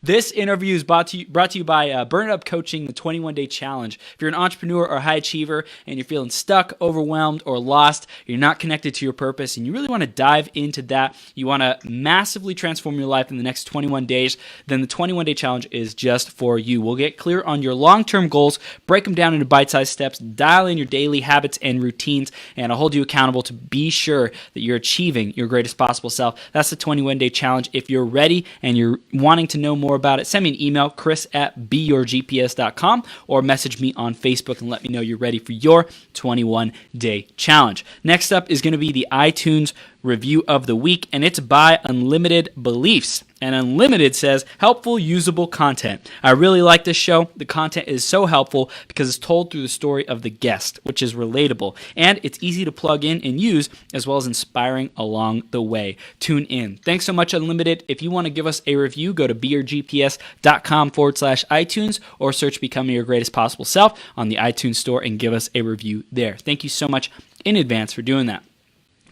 This interview is brought to you by Burn It Up Coaching, the 21-day challenge. If you're an entrepreneur or high achiever and you're feeling stuck, overwhelmed, or lost, you're not connected to your purpose, and you really want to dive into that, you want to massively transform your life in the next 21 days, then the 21-day challenge is just for you. We'll get clear on your long-term goals, break them down into bite-sized steps, dial in your daily habits and routines, and I'll hold you accountable to be sure that you're achieving your greatest possible self. That's the 21-day challenge. If you're ready and you're wanting to know more about it, send me an email, chris@beyourgps.com, or message me on Facebook and let me know you're ready for your 21-day challenge. Next up is going to be the iTunes review of the week, and it's by Unlimited Beliefs. And Unlimited says, helpful, usable content. I really like this show. The content is so helpful because it's told through the story of the guest, which is relatable. And it's easy to plug in and use, as well as inspiring along the way. Tune in. Thanks so much, Unlimited. If you want to give us a review, go to beyourgps.com/iTunes or search Becoming Your Greatest Possible Self on the iTunes store and give us a review there. Thank you so much in advance for doing that.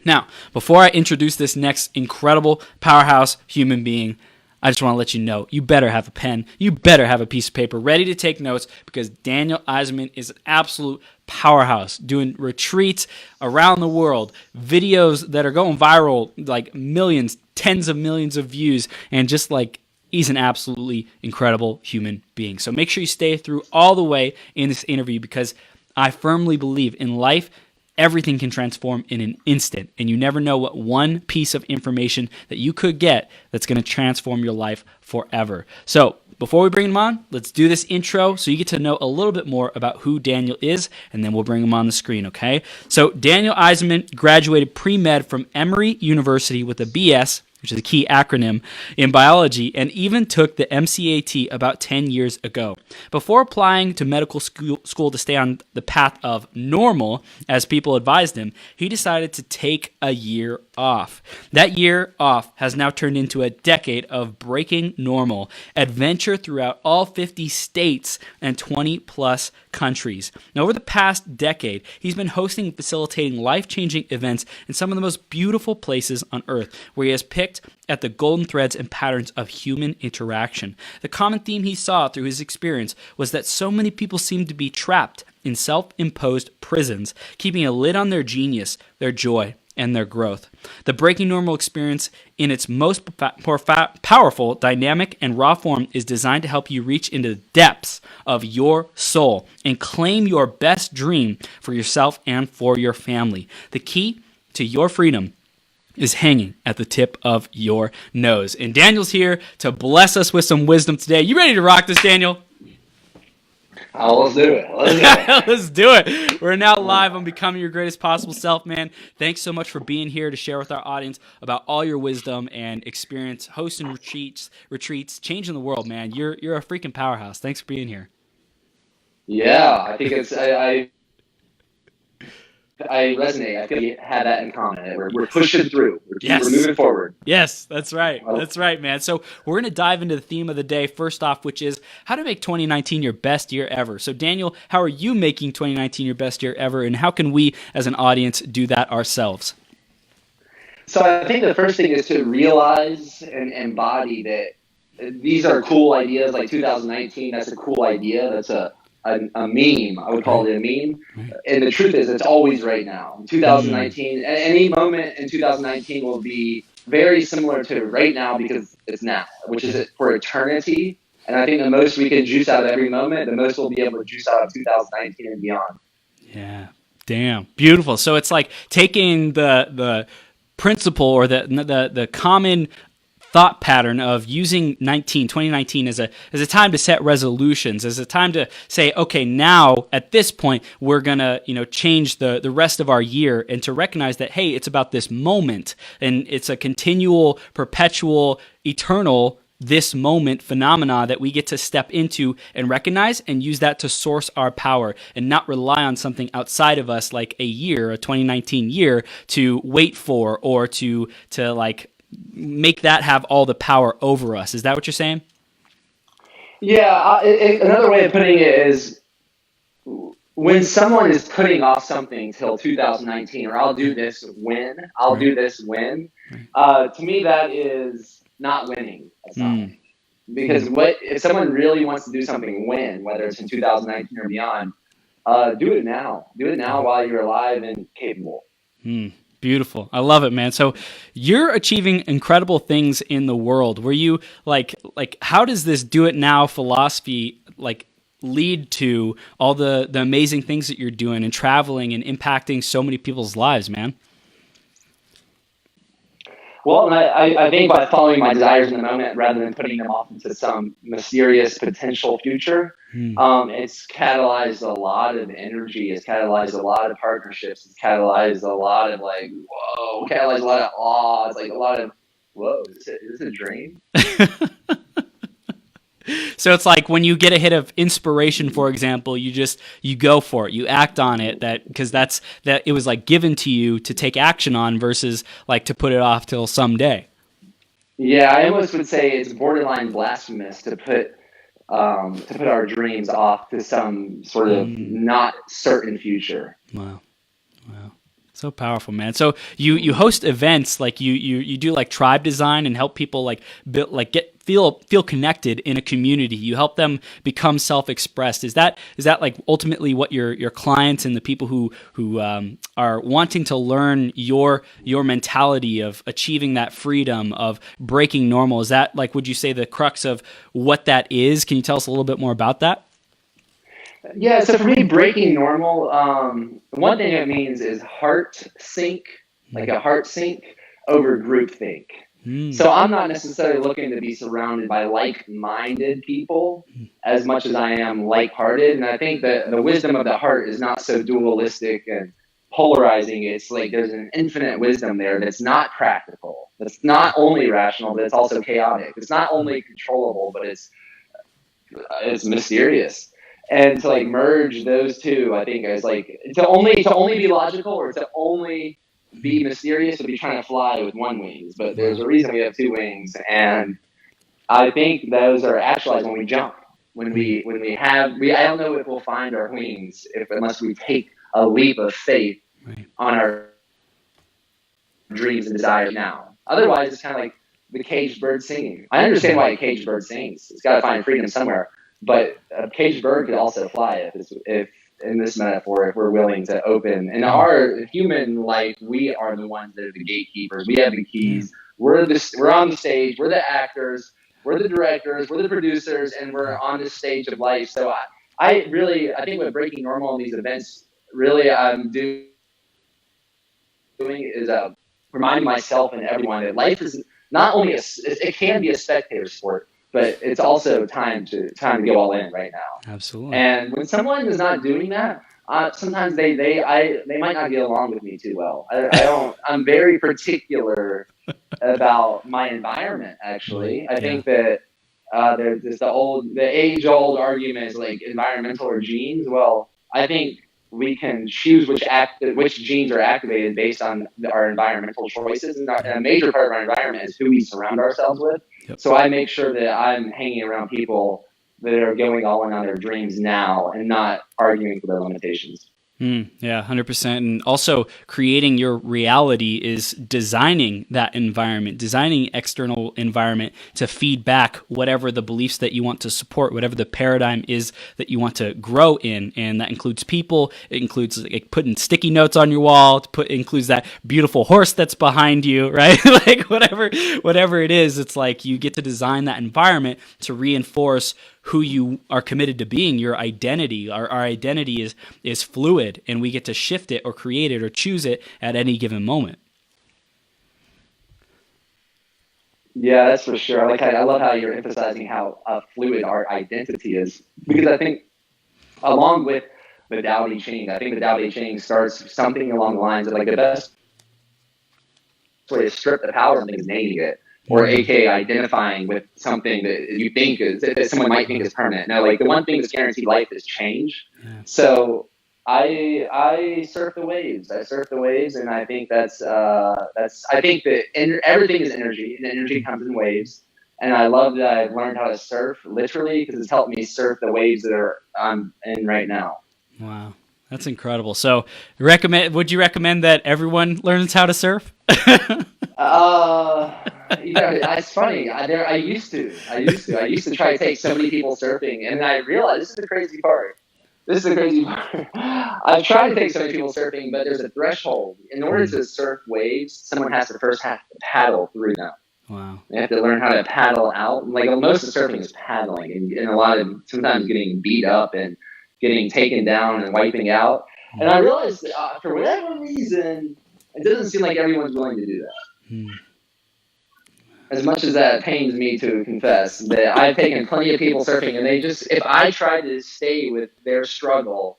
Now, before I introduce this next incredible powerhouse human being, I just want to let you know, you better have a pen, you better have a piece of paper ready to take notes, because Daniel Eisenman is an absolute powerhouse, doing retreats around the world, videos that are going viral, like millions, tens of millions of views, and just like, he's an absolutely incredible human being. So make sure you stay through all the way in this interview, because I firmly believe in life, everything can transform in an instant, and you never know what one piece of information that you could get that's going to transform your life forever. So before we bring him on, let's do this intro so you get to know a little bit more about who Daniel is, and then we'll bring him on the screen, okay? So Daniel Eisenman graduated pre-med from Emory University with a BS, which is a key acronym, in biology, and even took the MCAT about 10 years ago. Before applying to medical school to stay on the path of normal, as people advised him, he decided to take a year off. That year off has now turned into a decade of breaking normal, adventure throughout all 50 states and 20-plus countries. Now, over the past decade, he's been hosting and facilitating life-changing events in some of the most beautiful places on earth, where he has picked at the golden threads and patterns of human interaction. The common theme he saw through his experience was that so many people seemed to be trapped in self-imposed prisons, keeping a lid on their genius, their joy, and their growth. The Breaking Normal experience, in its most powerful, dynamic, and raw form, is designed to help you reach into the depths of your soul and claim your best dream for yourself and for your family. The key to your freedom is hanging at the tip of your nose. And Daniel's here to bless us with some wisdom today. You ready to rock this, Daniel? Oh, let's do it. Let's do it. We're now live on Becoming Your Greatest Possible Self, man. Thanks so much for being here to share with our audience about all your wisdom and experience hosting retreats, changing the world, man. You're a freaking powerhouse. Thanks for being here. Yeah, I think it's I resonate. I feel like you had that in common. We're pushing through. We're moving forward. Yes, that's right. That's right, man. So we're going to dive into the theme of the day first off, which is how to make 2019 your best year ever. So Daniel, how are you making 2019 your best year ever, and how can we as an audience do that ourselves? So I think the first thing is to realize and embody that these are cool ideas. Like 2019, that's a cool idea. That's a meme. I would call it a meme. And the truth is, it's always right now. 2019, any moment in 2019 will be very similar to right now, because it's now, which is for eternity. And I think the most we can juice out of every moment, the most we'll be able to juice out of 2019 and beyond. Yeah. Damn. Beautiful. So it's like taking the principle or the common thought pattern of using 2019 as a time to set resolutions, as a time to say, okay, now at this point we're gonna change the rest of our year, and to recognize that, hey, it's about this moment, and it's a continual, perpetual, eternal this moment phenomena that we get to step into and recognize and use that to source our power, and not rely on something outside of us like a 2019 year to wait for, or to like make that have all the power over us. Is that what you're saying? Yeah. Another way of putting it is, when someone is putting off something till 2019, or I'll do this when, to me that is not winning. That's not winning. Because if someone really wants to do something whether it's in 2019 or beyond, do it now. Do it now while you're alive and capable. Beautiful. I love it, man. So you're achieving incredible things in the world. Were you like how does this do it now philosophy lead to all the amazing things that you're doing and traveling and impacting so many people's lives, man? Well, and I think by following my desires in the moment rather than putting them off into some mysterious potential future, it's catalyzed a lot of energy. It's catalyzed a lot of partnerships. It's catalyzed a lot of catalyzed a lot of awe. It's like a lot of, whoa, is this a dream? So it's like when you get a hit of inspiration, for example, you go for it, you act on it, because it was like given to you to take action on versus like to put it off till someday. Yeah, I almost would say it's borderline blasphemous to put our dreams off to some sort of not certain future. Wow. So powerful, man. So you host events, like you do like tribe design and help people like build, like feel connected in a community. You help them become self-expressed. Is that like ultimately what your clients and the people who are wanting to learn your mentality of achieving that freedom of breaking normal? Is that, like, would you say the crux of what that is? Can you tell us a little bit more about that? Yeah, so for me, breaking normal, one thing it means is heart sync, like a heart sync over group think. So I'm not necessarily looking to be surrounded by like-minded people as much as I am like-hearted. And I think that the wisdom of the heart is not so dualistic and polarizing. It's like there's an infinite wisdom there that's not practical. That's not only rational, but it's also chaotic. It's not only controllable, but it's mysterious. And to like merge those two, I think is like to only be logical or to only be mysterious would be trying to fly with one wings. But there's a reason we have two wings, and I think those are actualized when we jump. When we I don't know if we'll find our wings unless we take a leap of faith on our dreams and desires now. Otherwise, it's kind of like the caged bird singing. I understand why a caged bird sings. It's got to find freedom somewhere. But a caged bird could also fly if in this metaphor, if we're willing to open. In our human life, we are the ones that are the gatekeepers. We have the keys. We're on the stage. We're the actors. We're the directors. We're the producers, and we're on this stage of life. So I think with breaking normal in these events, really I'm doing is reminding myself and everyone that life is not only it can be a spectator sport, but it's also time to go all in right now. Absolutely. And when someone is not doing that, sometimes they might not get along with me too well. I'm very particular about my environment. Actually, I think that there's the age old argument is like environmental or genes. Well, I think we can choose which genes are activated based on our environmental choices, and a major part of our environment is who we surround ourselves with. Yep. So I make sure that I'm hanging around people that are going all in on their dreams now and not arguing for their limitations. Yeah, 100%. And also creating your reality is designing that environment, designing external environment to feed back whatever the beliefs that you want to support, whatever the paradigm is that you want to grow in. And that includes people. It includes like putting sticky notes on your wall. It includes that beautiful horse that's behind you, right? Like whatever it is, it's like you get to design that environment to reinforce who you are committed to being, your identity. Our identity is fluid, and we get to shift it or create it or choose it at any given moment. Yeah, that's for sure. I love how you're emphasizing how fluid our identity is, because I think along with the Tao Te Ching, I think the Tao Te Ching starts something along the lines of like the best way to strip the power of things, naming it. Or aka identifying with something that you think that someone might think is permanent. No, like the one thing that's guaranteed life is change. Yeah. So I surf the waves. And I think I think that everything is energy, and energy comes in waves. And I love that I've learned how to surf literally, because it's helped me surf the waves that I'm in right now. Wow, that's incredible. So, would you recommend that everyone learns how to surf? It's funny. I used to try to take so many people surfing, and I realized this is the crazy part. I've tried to take so many people surfing, but there's a threshold. In order to surf waves, someone has to first have to paddle through them. Wow. They have to learn how to paddle out. Like most of surfing is paddling, and a lot of sometimes getting beat up and getting taken down and wiping out. And I realized for whatever reason, it doesn't seem like everyone's willing to do that. As much as that pains me to confess, that I've taken plenty of people surfing, and if I tried to stay with their struggle,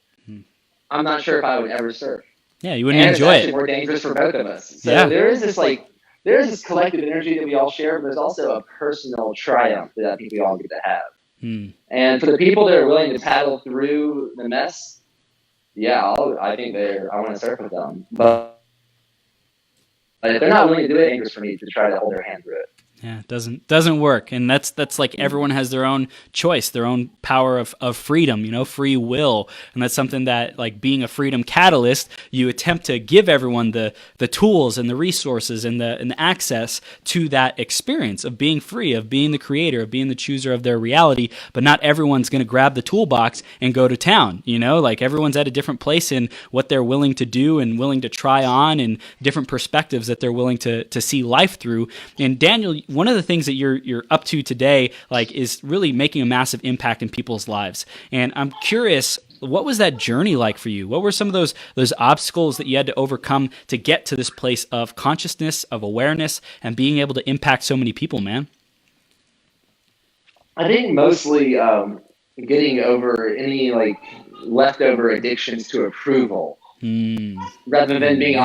I'm not sure if I would ever surf. Yeah, you wouldn't enjoy it. It's more dangerous for both of us. So there is this collective energy that we all share, but there's also a personal triumph that I think we all get to have. And for the people that are willing to paddle through the mess, I think I want to surf with them. But if they're not willing to do it, it's dangerous for me to try to hold their hand through it. Yeah, it doesn't work. And that's like everyone has their own choice, their own power of freedom, free will. And that's something that, like, being a freedom catalyst, you attempt to give everyone the tools and the resources and the access to that experience of being free, of being the creator, of being the chooser of their reality. But not everyone's going to grab the toolbox and go to town, like everyone's at a different place in what they're willing to do and willing to try on, and different perspectives that they're willing to see life through. And Daniel, one of the things that you're up to today, like, is really making a massive impact in people's lives. And I'm curious, what was that journey like for you? What were some of those obstacles that you had to overcome to get to this place of consciousness, of awareness, and being able to impact so many people, man? I think mostly getting over any leftover addictions to approval, rather than being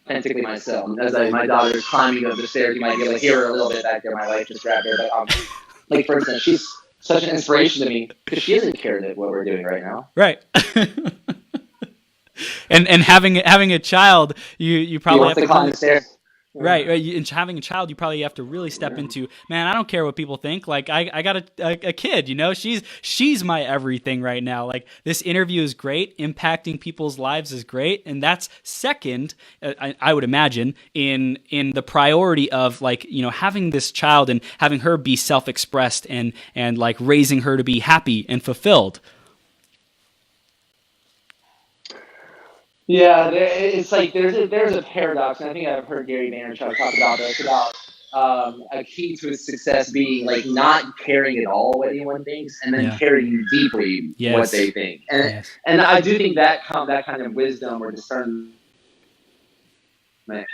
authentically myself. As my daughter's climbing up the stairs, you might be able to hear her a little bit back there. My wife just grabbed her. But for instance, she's such an inspiration to me because she doesn't care what we're doing right now. Right. and having a child, you probably have to climb the stairs. Right. And having a child, you probably have to really step into, man, I don't care what people think. Like, I got a kid, she's my everything right now. Like, this interview is great. Impacting people's lives is great. And that's second, I would imagine, in the priority of, like, having this child and having her be self-expressed and like raising her to be happy and fulfilled. Yeah, it's like there's a paradox, and I think I've heard Gary Vaynerchuk talk about this, about a key to his success being, like, not caring at all what anyone thinks, and then caring deeply what they think. And I do think that kind of wisdom or discernment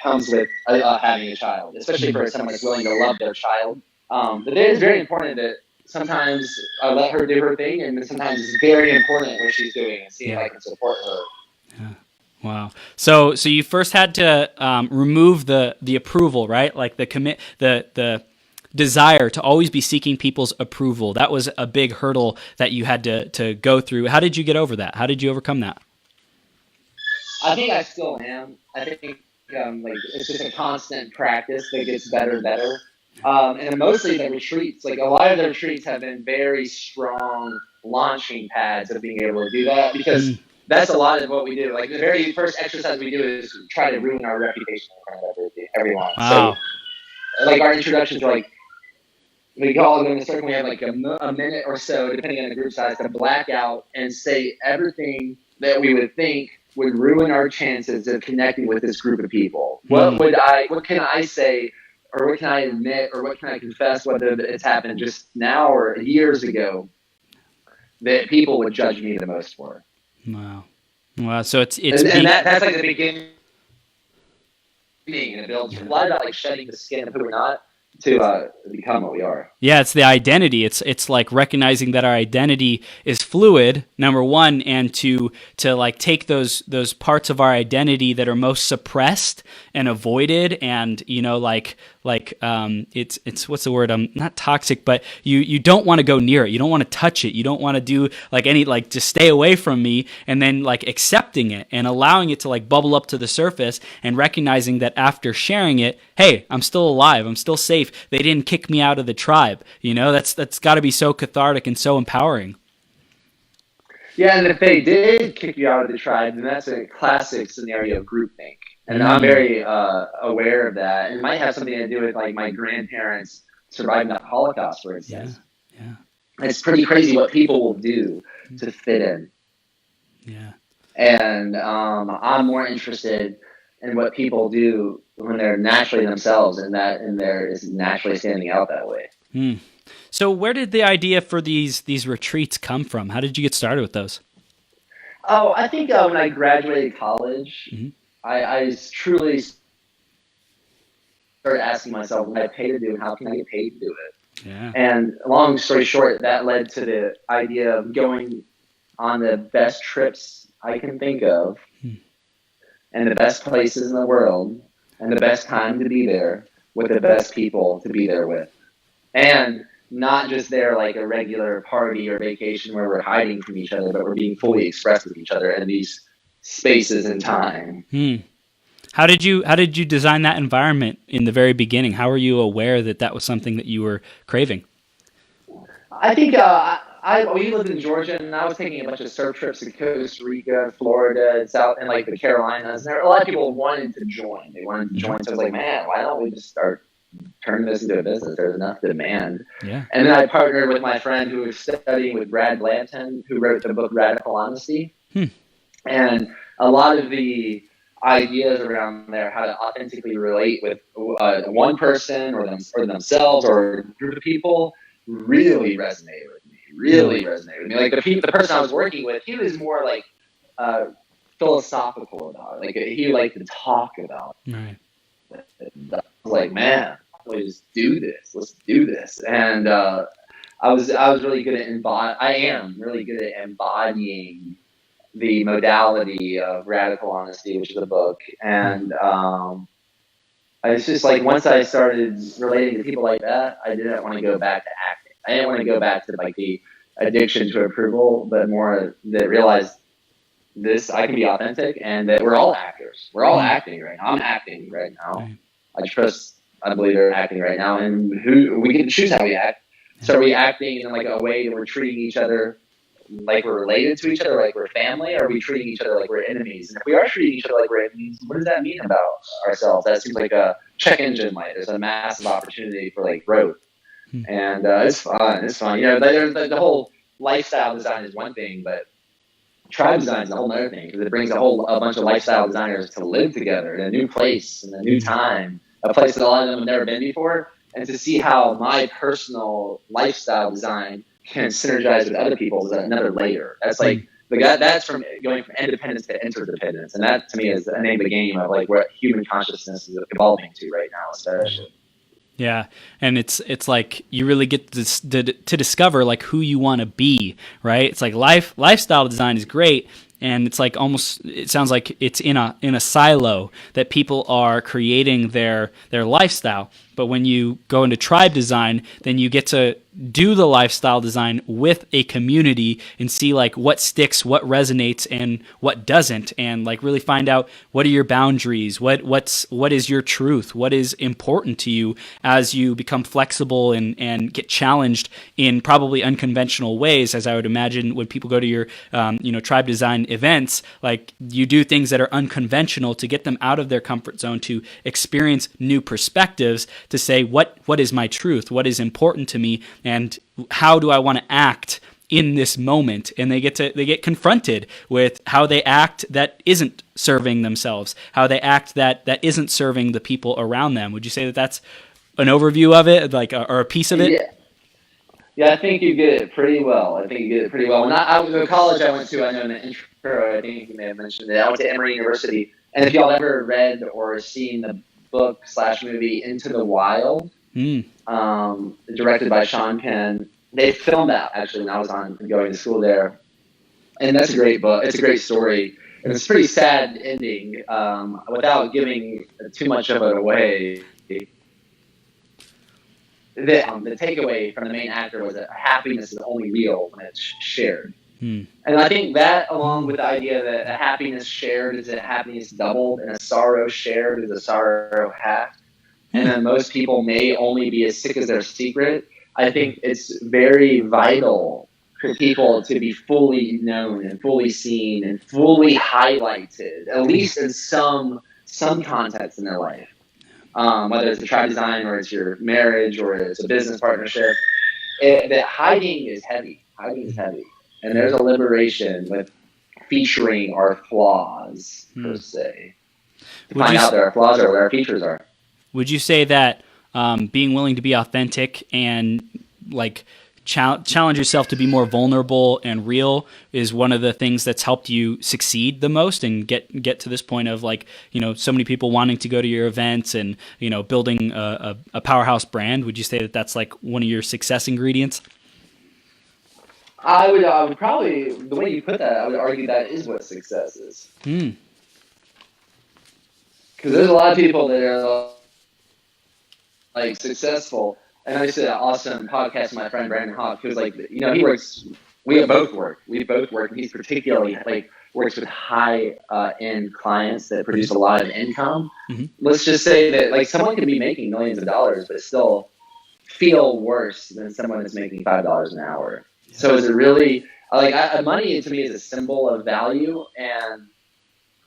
comes with having a child, especially for someone that's willing to love their child. But it is very important that sometimes I let her do her thing, and sometimes it's very important what she's doing and see if I can support her. Yeah. Wow. So you first had to remove the approval, right? Like the desire to always be seeking people's approval. That was a big hurdle that you had to go through. How did you get over that? How did you overcome that? I think I still am. I think it's just a constant practice that gets better and better. And mostly the retreats, like, a lot of the retreats have been very strong launching pads of being able to do that, because that's a lot of what we do. Like, the very first exercise we do is try to ruin our reputation in front of everyone. Wow. So, like, our introductions are like, we all go in a circle, we have like a minute or so, depending on the group size, to black out and say everything that we would think would ruin our chances of connecting with this group of people. What can I say, or what can I admit, or what can I confess, whether it's happened just now or years ago, that people would judge me the most for? Wow. So it's that's like the beginning, and it builds a lot about, like, shedding the skin of who we're not to become what we are. Yeah, it's the identity. It's like recognizing that our identity is fluid, number one, and to like take those parts of our identity that are most suppressed and avoided, and it's what's the word? Not toxic, but you don't want to go near it. You don't want to touch it. You don't want to do just stay away from me, and then, like, accepting it and allowing it to, like, bubble up to the surface, and recognizing that after sharing it, hey, I'm still alive. I'm still safe. They didn't kick me out of the tribe. That's got to be so cathartic and so empowering. Yeah, and if they did kick you out of the tribe, then that's a classic scenario of groupthink. And I'm very aware of that. And it might have something to do with like my grandparents surviving the Holocaust, for instance. Yeah. It's pretty crazy what people will do to fit in. Yeah. And I'm more interested in what people do when they're naturally themselves, and they're is naturally standing out that way. So where did the idea for these retreats come from? How did you get started with those? Oh, I think when I graduated college, I truly started asking myself, what I pay to do and how can I get paid to do it? Yeah. And long story short, that led to the idea of going on the best trips I can think of and the best places in the world and the best time to be there with the best people to be there with. And not just there like a regular party or vacation where we're hiding from each other, but we're being fully expressed with each other in these spaces and time. How did you design that environment in the very beginning? How were you aware that that was something that you were craving? I think we lived in Georgia, and I was taking a bunch of surf trips to Costa Rica, Florida, and South, and like the Carolinas. And there were a lot of people wanted to join. They wanted to join, so I was like, man, why don't we just start turning this into a business? There's enough demand. Yeah. And then I partnered with my friend who was studying with Brad Blanton, who wrote the book Radical Honesty. And a lot of the ideas around there, how to authentically relate with one person or themselves or a group of people, really resonated with me. Like the person I was working with, he was more like philosophical about it. Like he liked to talk about it. Right. I was like, man, let's do this. Let's do this. And I was really good at I am really good at embodying the modality of Radical Honesty, which is a book. And it's just like once I started relating to people like that, I didn't want to go back to acting. I didn't want to go back to like the addiction to approval, but more that realized this, I can be authentic, and that we're all actors. We're all acting right now. I'm acting right now. I believe they're acting right now, and we get to choose how we act. So are we acting in like a way that we're treating each other like we're related to each other, like we're family, or are we treating each other like we're enemies? And if we are treating each other like we're enemies, what does that mean about ourselves? That seems like a check engine light. There's a massive opportunity for like growth. And it's fun. You know, the whole lifestyle design is one thing, but tribe design is a whole other thing, because it brings a bunch of lifestyle designers to live together in a new place, in a new time, a place that a lot of them have never been before, and to see how my personal lifestyle design can synergize with other people's is another layer. That's like that's from going from independence to interdependence, and that to me is the name of the game of like what human consciousness is evolving to right now, especially. Yeah, and it's like you really get to discover like who you want to be, right? It's like lifestyle design is great, and it's like almost, it sounds like it's in a silo that people are creating their lifestyle. But when you go into tribe design, then you get to do the lifestyle design with a community and see like what sticks, what resonates, and what doesn't, and like really find out what are your boundaries, what is your truth, what is important to you as you become flexible and get challenged in probably unconventional ways. As I would imagine when people go to your tribe design events, like you do things that are unconventional to get them out of their comfort zone, to experience new perspectives, to say what is my truth, what is important to me, and how do I want to act in this moment. And they get confronted with how they act that isn't serving themselves, how they act that isn't serving the people around them. Would you say that that's an overview of it, like or a piece of it? Yeah, I think you get it pretty well. When the college I went to, I know in the intro, I think you may have mentioned it, I went to Emory University. And if y'all ever read or seen the book/movie Into the Wild, directed by Sean Penn, they filmed that actually when I was going to school there. And that's a great book. It's a great story. And it's a pretty sad ending. Without giving too much of it away, the takeaway from the main actor was that happiness is only real when it's shared. And I think that, along with the idea that a happiness shared is a happiness doubled, and a sorrow shared is a sorrow halved, and that most people may only be as sick as their secret, I think it's very vital for people to be fully known and fully seen and fully highlighted, at least in some some context in their life, whether it's a tribe design or it's your marriage or it's a business partnership. That hiding is heavy. Hiding is heavy, and there's a liberation with featuring our flaws per se. To find out that our flaws are where our features are. Would you say that being willing to be authentic and like challenge yourself to be more vulnerable and real is one of the things that's helped you succeed the most and get to this point of like, you know, so many people wanting to go to your events and, you know, building a powerhouse brand? Would you say that that's like one of your success ingredients? I would probably, the way you put that, I would argue that is what success is. Because there's a lot of people that are like successful. And I just did an awesome podcast with my friend Brandon Hawk, who's like, you know, we both work. And he's particularly like works with high end clients that produce a lot of income. Let's just say that like someone could be making millions of dollars, but still feel worse than someone that's making $5 an hour. So is it really like money to me is a symbol of value, and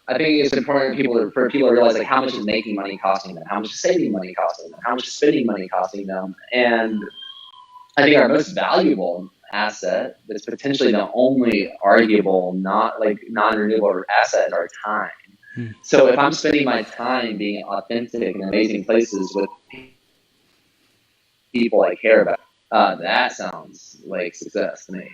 I think it's important for people to realize like how much is making money costing them, how much is saving money costing them, how much is spending money costing them. And I think our most valuable asset that's potentially the only arguable non-renewable asset is our time. So if I'm spending my time being authentic in amazing places with people I care about, that sounds like success to me.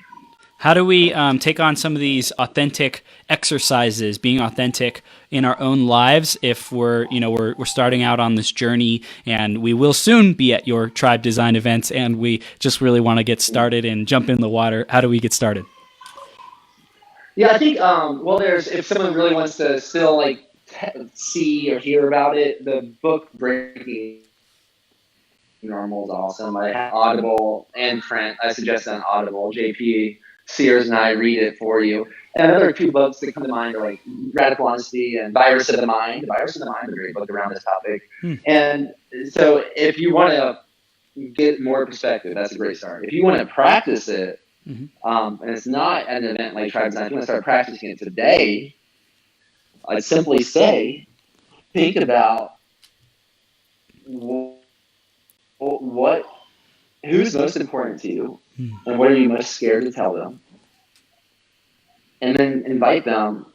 How do we take on some of these authentic exercises, being authentic in our own lives if we're starting out on this journey, and we will soon be at your tribe design events, and we just really want to get started and jump in the water? How do we get started? Yeah, I think, if someone really wants to still like see or hear about it, the book Breaking Normal is awesome. I have Audible and print. I suggest on Audible. JP Sears and I read it for you. And another two books that come to mind are like Radical Honesty and Virus of the Mind. Virus of the Mind is a great book around this topic. And so if you want to get more perspective, that's a great start. If you want to practice it, and it's not an event like Tribe Design, if you want to start practicing it today, I'd simply say, think about who's most important to you, and what are you most scared to tell them, and then invite them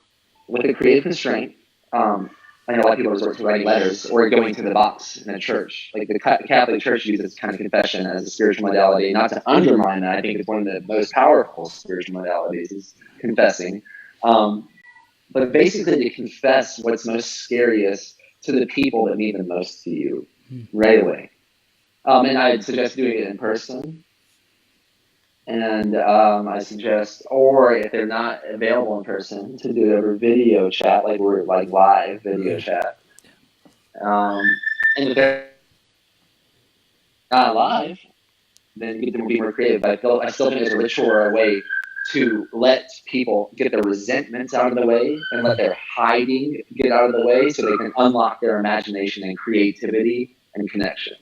with a creative constraint. I know a lot of people resort to writing letters or going to the box in a church. Like the Catholic Church uses kind of confession as a spiritual modality. Not to undermine that, I think it's one of the most powerful spiritual modalities is confessing. But basically to confess what's most scariest to the people that mean the most to you right away. And I'd suggest doing it in person. And I suggest, or if they're not available in person, to do it over video chat, like we're like live video chat. And if they're not live, then get them to be more creative. I still think it's a ritual or a way to let people get their resentments out of the way and let their hiding get out of the way so they can unlock their imagination and creativity and connection.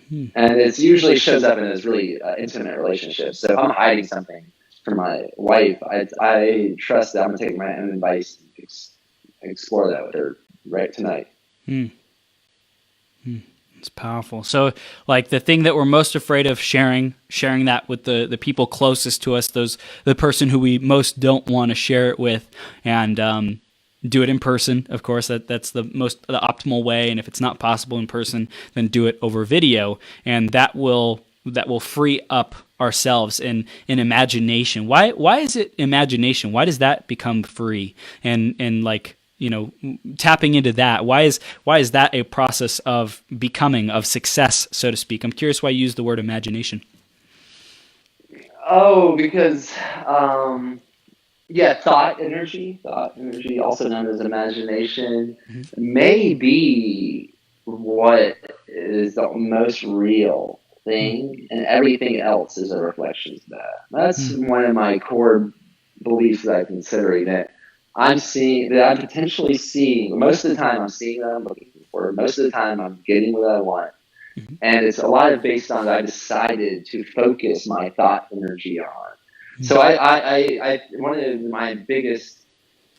And it usually shows up in this really intimate relationship. So if I'm hiding something from my wife, I trust that I'm going to take my own advice and explore that with her right tonight. It's powerful. So like the thing that we're most afraid of sharing that with the people closest to us, the person who we most don't want to share it with, and do it in person. Of course, that's the optimal way. And if it's not possible in person, then do it over video, and that will free up ourselves in imagination. Why is it imagination? Why does that become free? And like, you know, tapping into that. Why is that a process of becoming, of success, so to speak? I'm curious why you use the word imagination. Oh, because thought energy, also known as imagination, may be what is the most real thing, and everything else is a reflection of that. That's one of my core beliefs that I'm considering, that I'm potentially seeing. Most of the time I'm seeing what I'm looking for. Most of the time I'm getting what I want. And it's a lot of based on I decided to focus my thought energy on. So I one of my biggest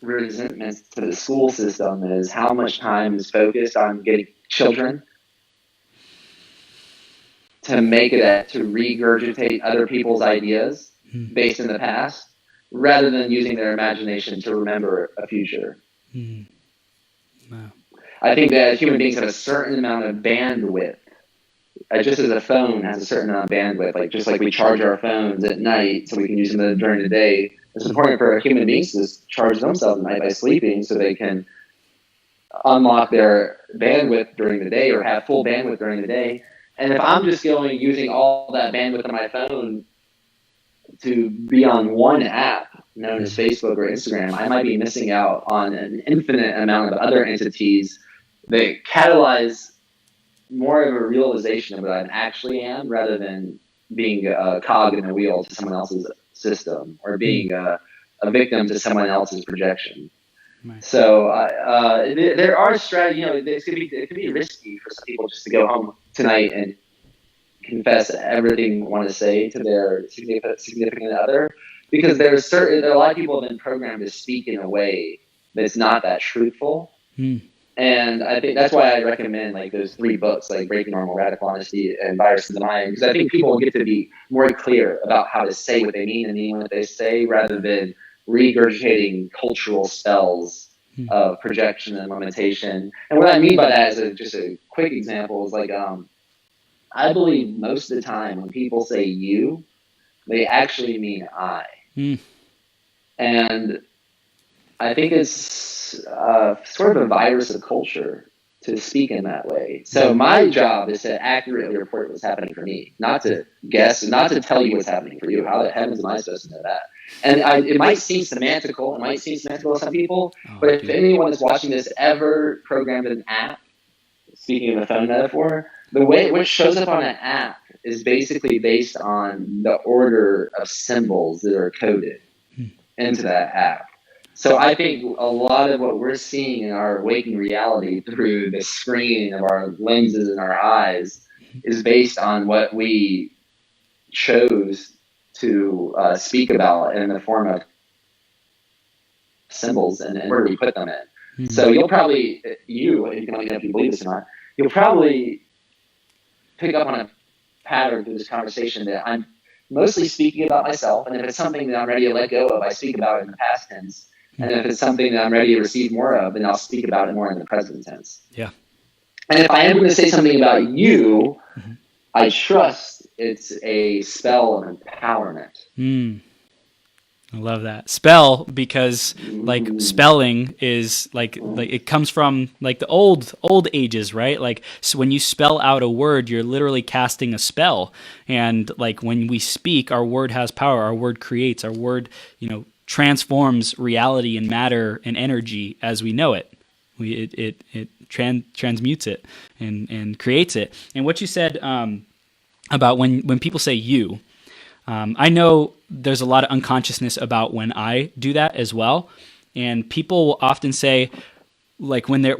resentments to the school system is how much time is focused on getting children to make it to regurgitate other people's ideas based in the past, rather than using their imagination to remember a future. Wow. I think that human beings have a certain amount of bandwidth. Just as a phone has a certain amount of bandwidth, like just like we charge our phones at night so we can use them during the day, it's important for human beings to charge themselves at night by sleeping so they can unlock their bandwidth during the day or have full bandwidth during the day. And if I'm just using all that bandwidth on my phone to be on one app known as Facebook or Instagram, I might be missing out on an infinite amount of other entities that catalyze more of a realization of what I actually am, rather than being a cog in the wheel to someone else's system or being a victim to someone else's projection. Right. So there are strategies. It could be risky for some people just to go home tonight and confess everything they want to say to their significant other, because there are a lot of people have been programmed to speak in a way that's not that truthful. And I think that's why I recommend like those 3 books, like Breaking Normal, Radical Honesty, and Virus of the Mind, because I think people get to be more clear about how to say what they mean and mean what they say, rather than regurgitating cultural spells of projection and limitation. And what I mean by that is just a quick example is like, I believe most of the time when people say you, they actually mean I. And I think it's sort of a virus of culture to speak in that way. So my job is to accurately report what's happening for me, not to guess, not to tell you what's happening for you. How the heavens am I supposed to know that? And it might seem semantical. It might seem semantical to some people. But if anyone that's watching this ever programmed an app, speaking of a phone metaphor, the way what shows up on an app is basically based on the order of symbols that are coded into that app. So I think a lot of what we're seeing in our waking reality through the screen of our lenses and our eyes is based on what we chose to speak about in the form of symbols and where we put them in. So you'll probably, you can let me know if you believe this or not, you'll probably pick up on a pattern through this conversation that I'm mostly speaking about myself, and if it's something that I'm ready to let go of, I speak about it in the past tense. And if it's something that I'm ready to receive more of, then I'll speak about it more in the present tense. Yeah. And if I am going to say something about you, I trust it's a spell of empowerment. I love that. Spell, because like spelling is like it comes from like the old ages, right? Like, so when you spell out a word, you're literally casting a spell. And like when we speak, our word has power. Our word creates. Our word, transforms reality and matter and energy as we know it. It transmutes it and creates it. And what you said about when people say you, I know there's a lot of unconsciousness about when I do that as well. And people will often say, like when they're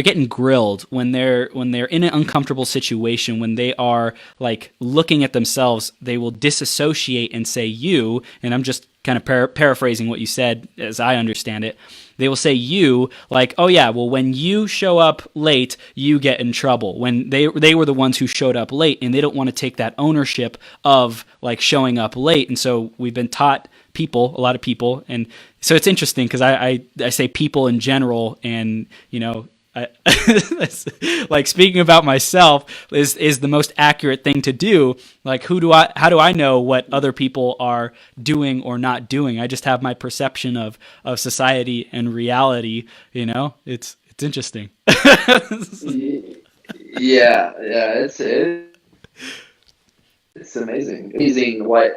getting grilled, when they're in an uncomfortable situation, when they are like looking at themselves, they will disassociate and say you. And I'm just kind of paraphrasing what you said as I understand it. They will say you, like, oh yeah, well, when you show up late, you get in trouble. When they were the ones who showed up late, and they don't want to take that ownership of like showing up late. And so we've been taught a lot of people, and so it's interesting because I say people in general, and like speaking about myself is the most accurate thing to do. Like how do I know what other people are doing or not doing? I just have my perception of society and reality. It's interesting. Yeah, it's amazing what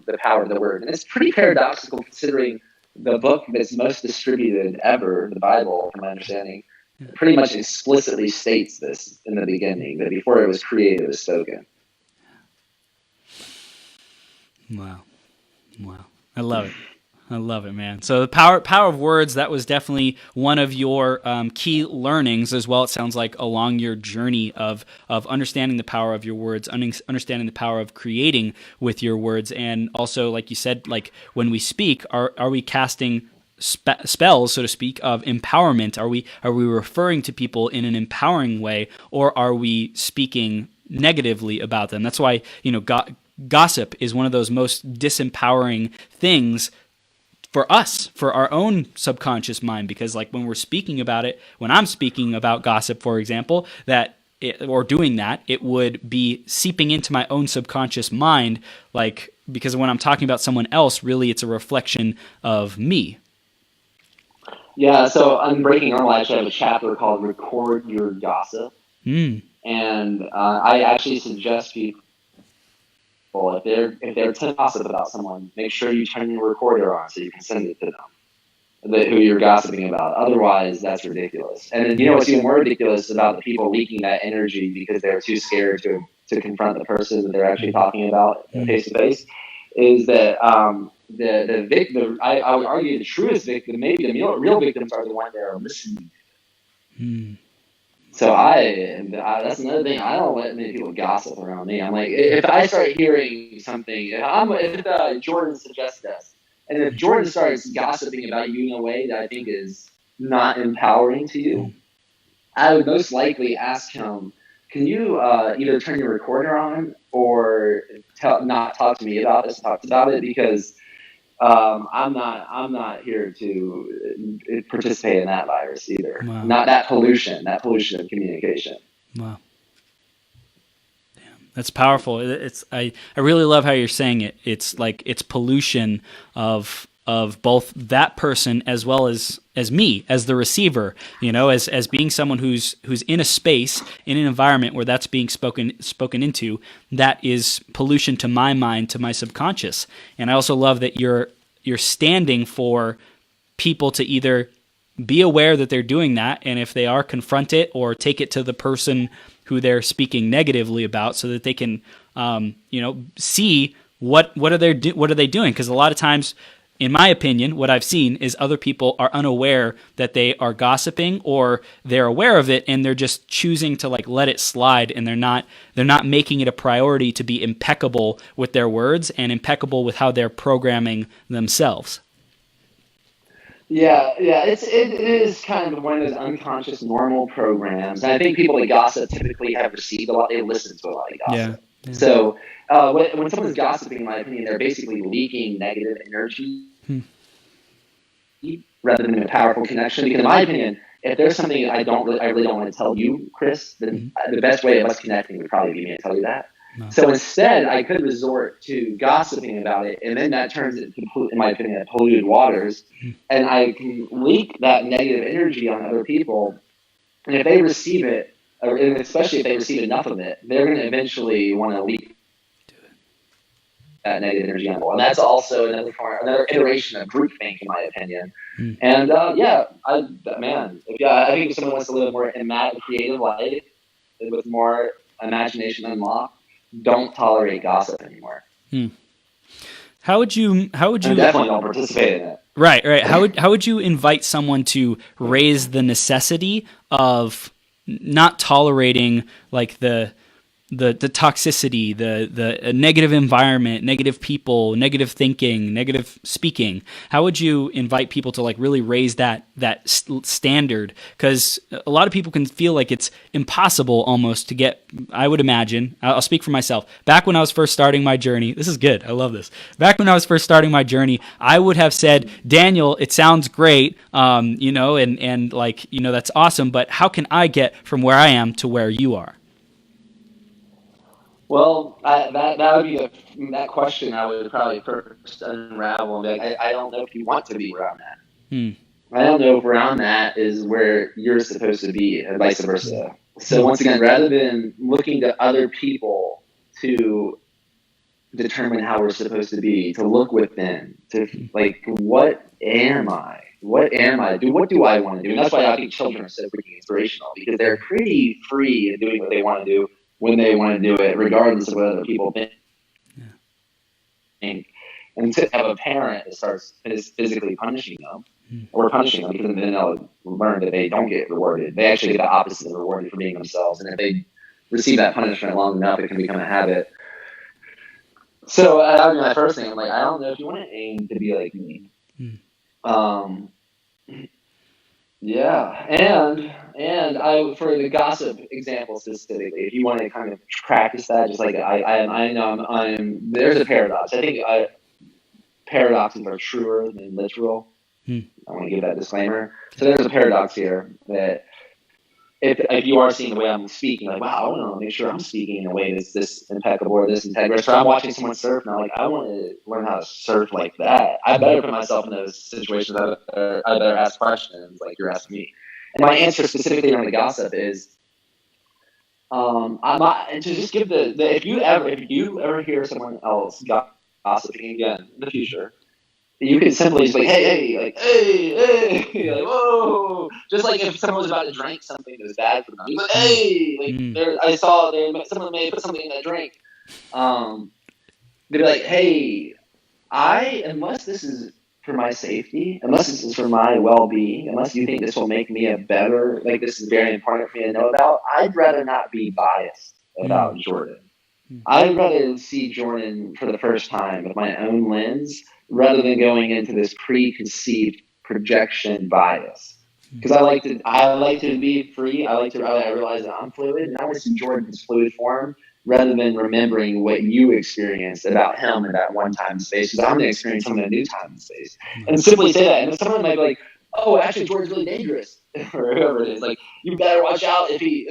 the power of the word, and it's pretty paradoxical considering the book that's most distributed ever, the Bible, from my understanding, pretty much explicitly states this in the beginning, that before it was created, it was spoken. Wow. I love it, man. So the power of words, that was definitely one of your key learnings as well, it sounds like, along your journey of understanding the power of your words, understanding the power of creating with your words. And also, like you said, like when we speak, are we casting spells, so to speak, of empowerment? Are we referring to people in an empowering way, or are we speaking negatively about them? That's why, gossip is one of those most disempowering things for us, for our own subconscious mind, because like when we're speaking about it, when I'm speaking about gossip, for example, or doing that, it would be seeping into my own subconscious mind, like, because when I'm talking about someone else, really it's a reflection of me. Yeah, so on Breaking Normal, I actually have a chapter called Record Your Gossip. And I actually suggest people, if they're to gossip about someone, make sure you turn your recorder on so you can send it to them, who you're gossiping about. Otherwise, that's ridiculous. And then, what's even more ridiculous about the people leaking that energy because they're too scared to confront the person that they're actually talking about face to face, is that the victim. I would argue the truest victim, maybe the real victims, are the ones that are listening. So that's another thing. I don't let many people gossip around me. I'm like, if I start hearing something, if Jordan suggests this, and if Jordan starts gossiping about you in a way that I think is not empowering to you, I would most likely ask him, can you either turn your recorder on or not talk to me about this, talk about it, because I'm not here to participate in that virus either. Wow. Not that pollution of communication. Wow. Damn. That's powerful. I really love how you're saying it. It's like it's pollution of both that person as well as me, as the receiver, as being someone who's in a space, in an environment where that's being spoken into, that is pollution to my mind, to my subconscious. And I also love that you're standing for people to either be aware that they're doing that, and if they are, confront it or take it to the person who they're speaking negatively about, so that they can see what are they doing, because a lot of times, in my opinion, what I've seen is other people are unaware that they are gossiping, or they're aware of it and they're just choosing to let it slide, and they're not making it a priority to be impeccable with their words and impeccable with how they're programming themselves. Yeah, it is kind of one of those unconscious normal programs. And I think people that gossip typically have received a lot, they listen to a lot of gossip. Yeah. So when someone's gossiping, in my opinion, they're basically leaking negative energy rather than a powerful connection. Because in my opinion, if there's something I really don't want to tell you, Chris, then the best way of us connecting would probably be me to tell you that. No. So instead, I could resort to gossiping about it, and then that turns it into, in my opinion, polluted waters, and I can leak that negative energy on other people. And if they receive it, and especially if they receive enough of it, they're going to eventually want to leak that negative energy on people. And that's also another iteration of groupthink, in my opinion. And I think if someone wants to live a more creative life with more imagination unlocked, don't tolerate gossip anymore. How would you and definitely don't participate in it. Right. How would you invite someone to raise the necessity of not tolerating the toxicity, the negative environment, negative people, negative thinking, negative speaking? How would you invite people to really raise that standard? Because a lot of people can feel like it's impossible almost to get. I would imagine. I'll speak for myself. Back when I was first starting my journey, this is good. I love this. Back when I was first starting my journey, I would have said, Daniel, it sounds great, and that's awesome. But how can I get from where I am to where you are? Well, that would be that question I would probably first unravel. And be like, I don't know if you want to be around that. I don't know if around that is where you're supposed to be, and vice versa. So once again, rather than looking to other people to determine how we're supposed to be, to look within, to what am I? What am I? What do I want to do? And that's why I think children are so freaking inspirational, because they're pretty free in doing what they want to do when they want to do it, regardless of what other people think. Yeah. And to have a parent that starts physically punishing them, or punishing them, because then they'll learn that they don't get rewarded. They actually get the opposite of rewarded for being themselves. And if they receive that punishment long enough, it can become a habit. So that would be my first thing. I'm like, I don't know if you want to aim to be like me. Um, yeah, and I for the gossip example specifically, if you want to kind of practice that, just like I know I'm there's a paradox. I think paradoxes are truer than literal. Hmm. I want to give that disclaimer. So there's a paradox here that if you are seeing the way I'm speaking, like, wow, I want to make sure I'm speaking in a way that's this impeccable or this integrous. Or I'm watching someone surf and I'm like, I want to learn how to surf like that. I better put myself in those situations. I better ask questions like you're asking me. And my answer specifically on the gossip is, I'm not, and to just give if you ever hear someone else gossiping again in the future, you can simply just like, hey, like, whoa. Just like if someone was about to drink something that was bad for them, you're like, hey, like, I saw someone may put something in that drink. They'd be like, hey, unless this is for my safety, unless this is for my well-being, unless you think this will make me a better, like this is very important for me to know about, I'd rather not be biased about Jordan. I'd rather see Jordan for the first time with my own lens rather than going into this preconceived projection bias. Because I like to be free. I realize that I'm fluid, and I want to see Jordan's fluid form rather than remembering what you experienced about him in that one time and space. Because I'm going to experience him in a new time and space, and simply say that. And then someone might be like, "Oh, actually, Jordan's really dangerous," or whoever it is. Like, you better watch out if he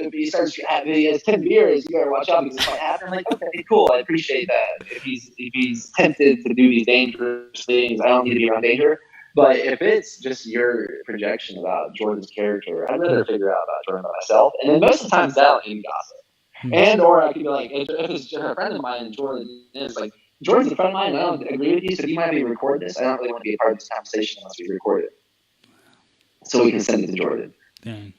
has 10 beers. You better watch out because this might happen. I'm like, okay, cool. I appreciate that. If he's tempted to do these dangerous things, I don't need to be around danger. But if it's just your projection about Jordan's character, I'd rather figure out about Jordan by myself. And then most of the time, it's out in gossip. And or I could be like, if it's just a friend of mine and Jordan is like, Jordan's a friend of mine and I don't agree with you, so you might be record this. I don't really want to be a part of this conversation unless we record it. So we can send it to Jordan. Dang.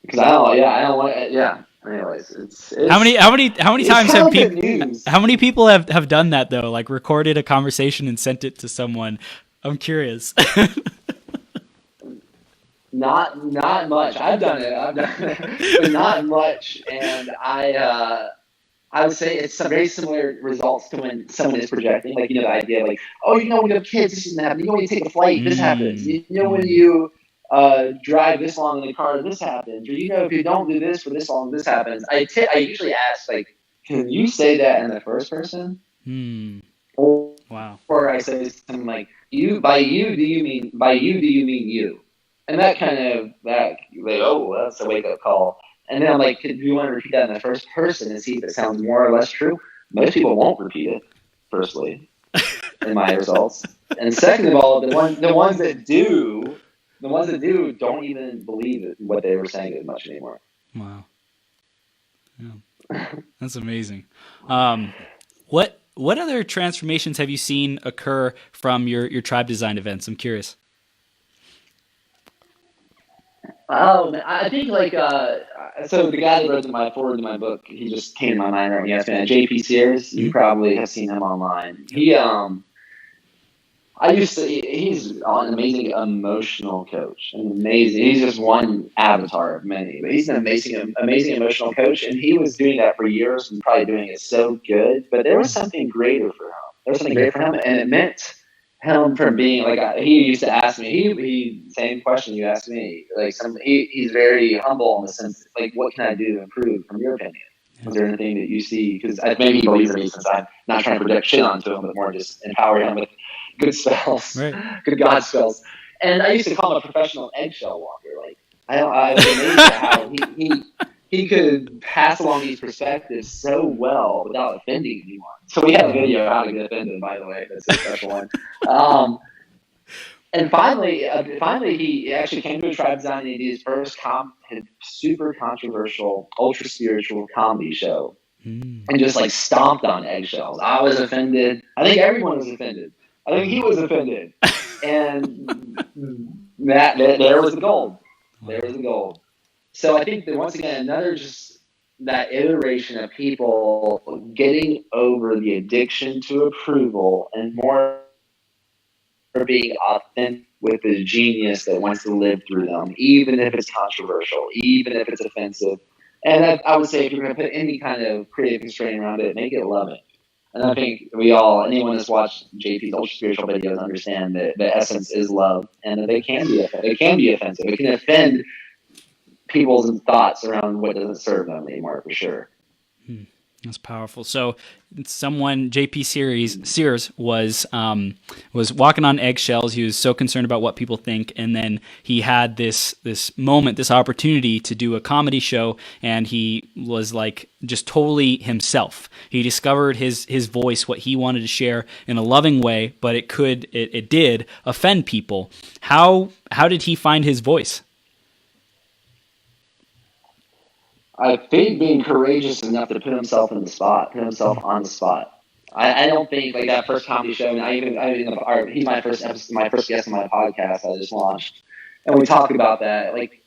Because I don't want it. Yeah. Anyways, it's how many times have people? How many people have done that though? Like recorded a conversation and sent it to someone. I'm curious. Not much. I've done it, but not much. And I would say it's some very similar results to when someone is projecting. Like, the idea like, oh, when you have kids, this doesn't happen. When you take a flight, this happens. When you drive this long in the car, this happens. Or if you don't do this for this long, this happens. I usually ask, like, can you say that in the first person? Wow. Or I say something like, do you mean you? And that kind of, that's a wake-up call. And then I'm like, do you want to repeat that in the first person and see if it sounds more or less true? Most people won't repeat it, firstly, in my results. And second of all, the ones that do don't even believe what they were saying as much anymore. Wow. Yeah. That's amazing. What other transformations have you seen occur from your tribe design events? I'm curious. I think so the guy that wrote my forward to my book, he just came to my mind right when you asked me that. JP Sears, you probably have seen him online. He's an amazing emotional coach. He's just one avatar of many, but he's an amazing emotional coach. And he was doing that for years and probably doing it so good, but there was something greater for him. And it meant him from being like, he used to ask me, he same question you asked me, like he's very humble in the sense, like, what can I do to improve from your opinion? Is there anything that you see? Because maybe he believes in me since I'm not trying to project shit onto him, but more just empower him with good spells, good God spells. And I used to call him a professional eggshell walker. Like, I was amazed at how he could pass along these perspectives so well without offending anyone. So we have a video of how to get offended, by the way. That's a special one. And finally, he actually came to a tribe design and he did his first super controversial, ultra spiritual comedy show, and just like stomped on eggshells. I was offended. I think everyone was offended. I think he was offended, and there was the gold. There was the gold. So I think that once again, another just that iteration of people getting over the addiction to approval and more for being authentic with the genius that wants to live through them, even if it's controversial, even if it's offensive. And I would say if you're going to put any kind of creative constraint around it, make it loving. And I think anyone that's watched JP's ultra spiritual videos understand that the essence is love, and that they can be offensive. It can offend people's thoughts around what doesn't serve them anymore, for sure. That's powerful. So, JP Sears was walking on eggshells. He was so concerned about what people think, and then he had this moment, this opportunity to do a comedy show, and he was like just totally himself. He discovered his voice, what he wanted to share in a loving way, but it did offend people. How did he find his voice? I think being courageous enough to put himself on the spot. I don't think like that first comedy show. And he's my first guest on my podcast I just launched, and we talk about that. Like,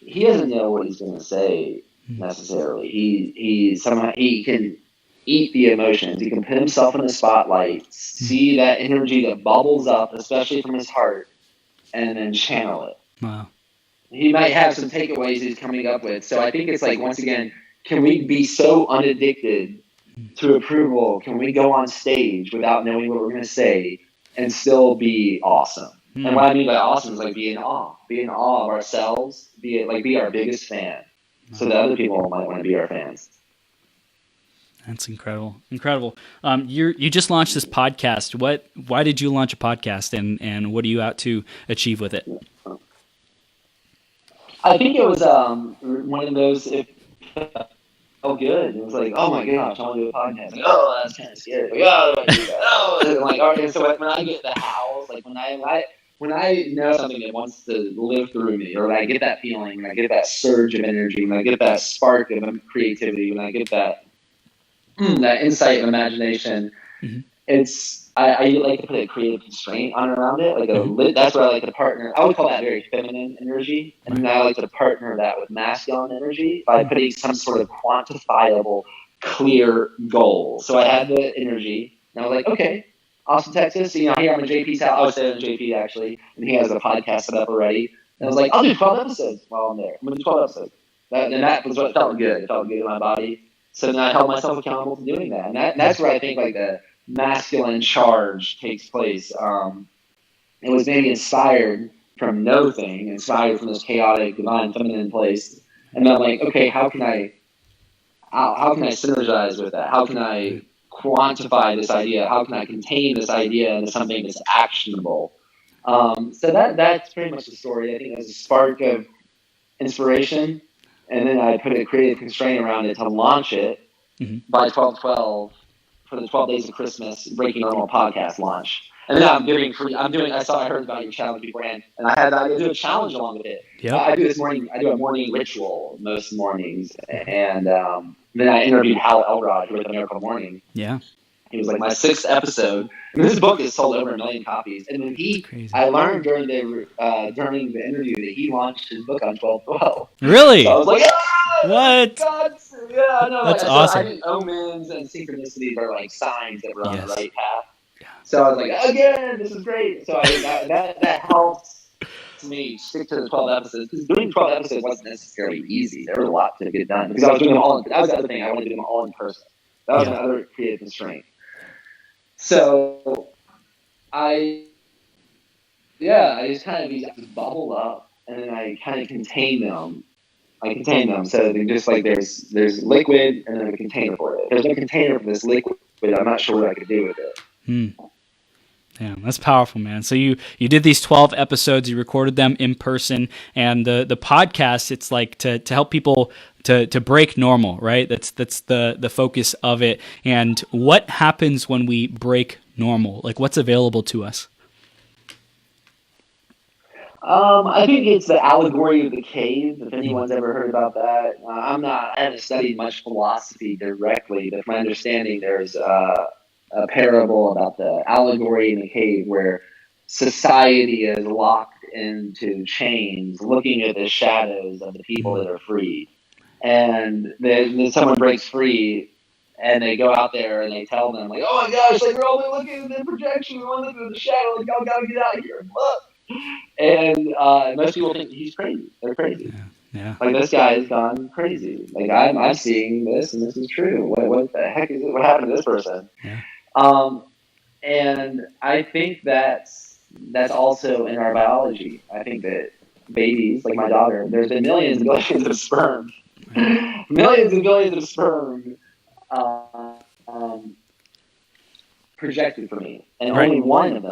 he doesn't know what he's going to say necessarily. He can eat the emotions. He can put himself in the spotlight, see that energy that bubbles up, especially from his heart, and then channel it. Wow. He might have some takeaways he's coming up with. So I think it's like, once again, can we be so unaddicted to approval? Can we go on stage without knowing what we're going to say and still be awesome? And what I mean by awesome is like be in awe of ourselves, be our biggest fan, so that other people might want to be our fans. That's incredible. You just launched this podcast. Why did you launch a podcast, and what are you out to achieve with it? I think it was one of those. It felt good. It was like, oh my gosh, I want to do a podcast. Like, oh, that's kind of scary. Like, oh, I do that. Oh, and like, all right. So when I get the hows, like when I know something that wants to live through me, or when I get that feeling, when I get that surge of energy, when I get that spark of creativity, when I get that insight and imagination, I like to put a creative constraint on around it. That's where I like to partner. I would call that very feminine energy, and then I like to partner that with masculine energy by putting some sort of quantifiable, clear goal. So I had the energy, and I was like, okay, Austin, Texas. Here I'm in JP's house. I was staying in JP actually, and he has a podcast set up already. And I was like, I'll do 12 episodes while I'm there. I'm gonna do 12 episodes. That was what felt good. It felt good in my body. So then I held myself accountable to doing that, and that's where I think like the masculine charge takes place. It was maybe inspired from inspired from this chaotic, divine, feminine place. And then I'm like, okay, how can I synergize with that? How can I quantify this idea? How can I contain this idea into something that's actionable? So that's pretty much the story. I think it was a spark of inspiration, and then I put a creative constraint around it to launch it by 12/12 for the 12 days of Christmas, Breaking Normal podcast launch. And then I heard about your challenge beforehand, and I do a challenge along with it. Yep. I do a morning ritual most mornings, and then I interviewed Hal Elrod, who wrote The Miracle Morning. Yeah. He was like my 6th episode. And this book has sold over 1 million copies. And then I learned during the interview that he launched his book on 12/12. Really? So I was like, what? God, yeah, no, that's awesome. I think omens and synchronicities are like signs that we're on the right path. So I was like, again, this is great. So that helps me stick to the 12 episodes, because doing 12 episodes wasn't necessarily easy. There was a lot to get done, because I was doing them all. That was the other thing. I wanted to do them all in person. That was another creative constraint. So I just kind of bubble up, and then I kind of contain them. So they're just like there's liquid, and then a container for it. There's no container for this liquid, but I'm not sure what I could do with it. Yeah, that's powerful, man. So you did these 12 episodes, you recorded them in person, and the podcast, it's like to help people to break normal, right? That's the focus of it. And what happens when we break normal? Like, what's available to us? I think it's the allegory of the cave, if anyone's ever heard about that. I haven't studied much philosophy directly, but from my understanding, there's a parable about the allegory in the cave where society is locked into chains, looking at the shadows of the people that are free. And then someone breaks free, and they go out there and they tell them, like, oh my gosh, like, we're only looking at the projection, we're only looking at the shadow, like, y'all gotta get out of here and look. And most people think he's crazy. They're crazy. Yeah. Like, this guy has gone crazy. Like, I'm seeing this, and this is true. What the heck is it? What happened to this person? Yeah. And I think that's also in our biology. I think that babies, like my daughter, there's been millions and billions of sperm, millions and billions of sperm um, projected for me, and Right. only one of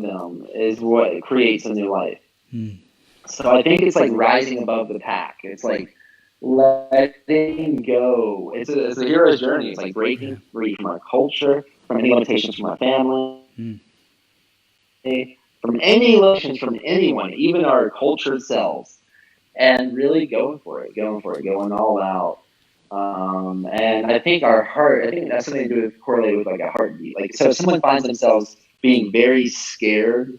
them is what creates a new life. Mm. So I think it's like rising above the pack. It's like letting go. It's a hero's journey. It's like breaking free from our culture, from any limitations from our family, from any limitations from anyone, even our cultured selves, and really going for it, going all out. And I think I think that's something to do with correlate with like a heartbeat. Like, so if someone finds themselves being very scared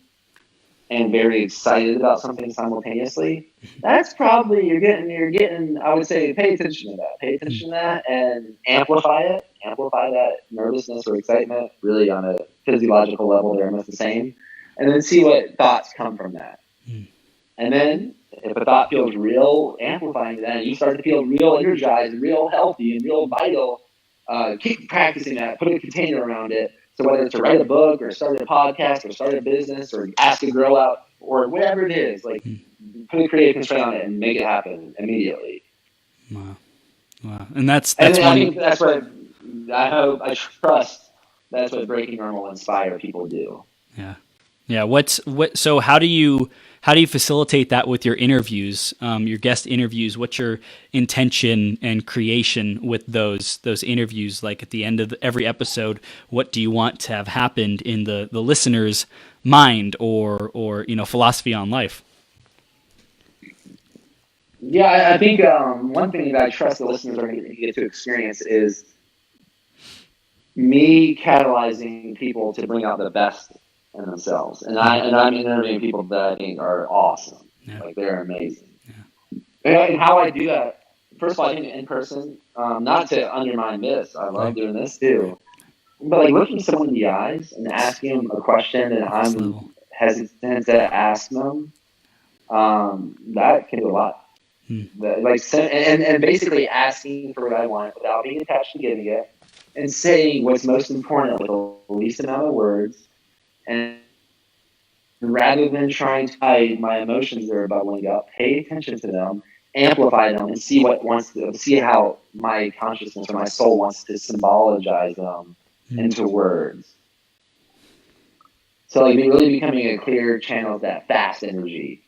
and very excited about something simultaneously, that's probably you're getting. I would say pay attention to that. Pay attention to that and amplify it. Amplify that nervousness or excitement really on a physiological level. They're almost the same, and then see what thoughts come from that. And then if a thought feels real, amplifying that, and you start to feel real energized, real healthy, and real vital, keep practicing that. Put a container around it. So whether it's to write a book or start a podcast or start a business or ask a girl out or whatever it is, like put a creative constraint on it and make it happen immediately. Wow. And that's I one. think that's what I trust. That's what Breaking Normal Inspire people do. Yeah. So how do you facilitate that with your interviews, your guest interviews? What's your intention and creation with those interviews? Like at the end of every episode, what do you want to have happened in the listener's mind or philosophy on life? Yeah, I think one thing that I trust the listeners are going to get to experience is me catalyzing people to bring out the best in themselves, and I'm interviewing people that I think are awesome. Yeah. Like, they're amazing. Yeah. And how I do that, first of all, I think in person, not to undermine this. I love doing this too, but like looking someone in the eyes and asking them a question that I'm hesitant to ask them, that can do a lot. And basically asking for what I want without being attached to getting it, and saying what's most important with the least amount of words. And rather than trying to hide my emotions that are bubbling up, pay attention to them, amplify them, and see how my consciousness or my soul wants to symbolize them into words. So, like, really becoming a clear channel of that fast energy,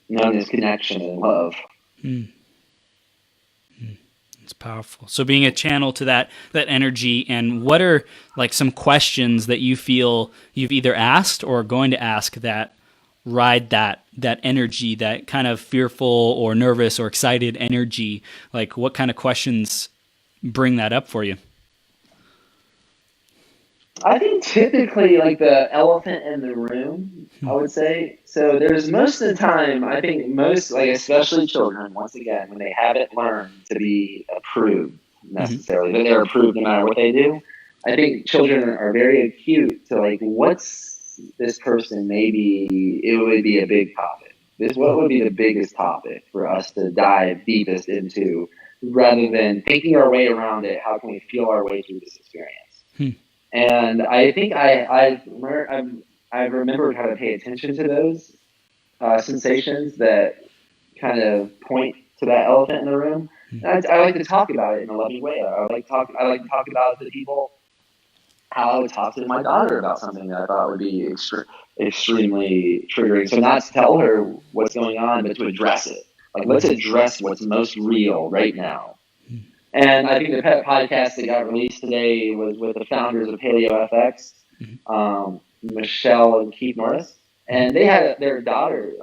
known as connection and love. It's powerful. So being a channel to that energy, and what are like some questions that you feel you've either asked or are going to ask that ride that energy, that kind of fearful or nervous or excited energy? Like, what kind of questions bring that up for you? I think typically like the elephant in the room, I would say. So there's most of the time, I think most, like especially children, once again, when they haven't learned to be approved necessarily, but they're approved no matter what they do. I think children are very acute to like, what's this person? Maybe it would be a big topic. What would be the biggest topic for us to dive deepest into, rather than thinking our way around it? How can we feel our way through this experience? And I think I remembered how to pay attention to those sensations that kind of point to that elephant in the room. And I like to talk about it in a loving way. I like to talk about it to people, how I would talk to my daughter about something that I thought would be extremely triggering. So not to tell her what's going on, but to address it. Like, let's address what's most real right now. And I think the pet podcast that got released today was with the founders of PaleoFX, Michelle and Keith Norris. And they had their daughter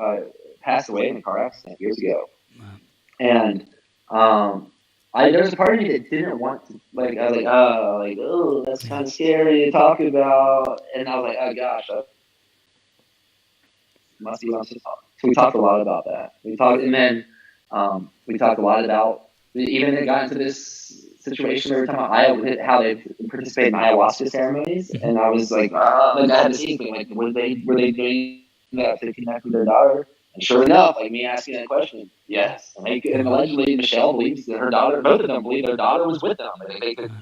pass away in a car accident years ago. And there was a part of me that didn't want to, like, I was like, oh, that's kind of scary to talk about. And I was like, oh gosh, must be honest. So we talked a lot about that. We talked a lot about, even it got into this situation where we were talking about how they participate in ayahuasca ceremonies, and I was like, I had the same thing. Like, were they doing that to connect with their daughter? And sure enough, like me asking that question, yes. And allegedly Michelle believes that her daughter, both of them believe their daughter was with them. Like they could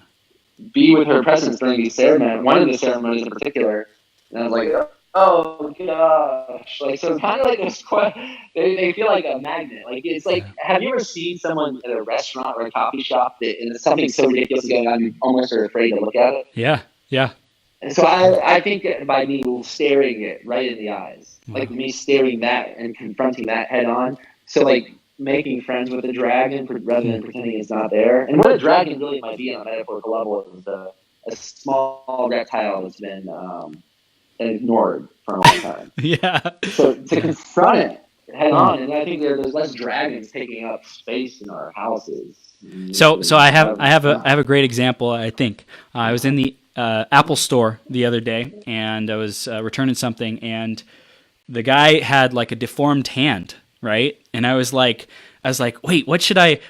be with her presence during these ceremonies, one of the ceremonies in particular. And I was like, oh gosh. Like, so it's kind of like this, they feel like a magnet. Like, it's like, have you ever seen someone at a restaurant or a coffee shop and something so ridiculous is going on, you almost are afraid to look at it? Yeah. And so I think that by me staring it right in the eyes, like me staring that and confronting that head on, so like making friends with the dragon rather than pretending it's not there. And what a dragon really might be on a metaphorical level is a small reptile that's been ignored for a long time. Yeah. So to confront it head on, and I think there's less dragons taking up space in our houses. So I have a great example. I think I was in the Apple store the other day, and I was returning something, and the guy had like a deformed hand, right? And I was like, wait, what should I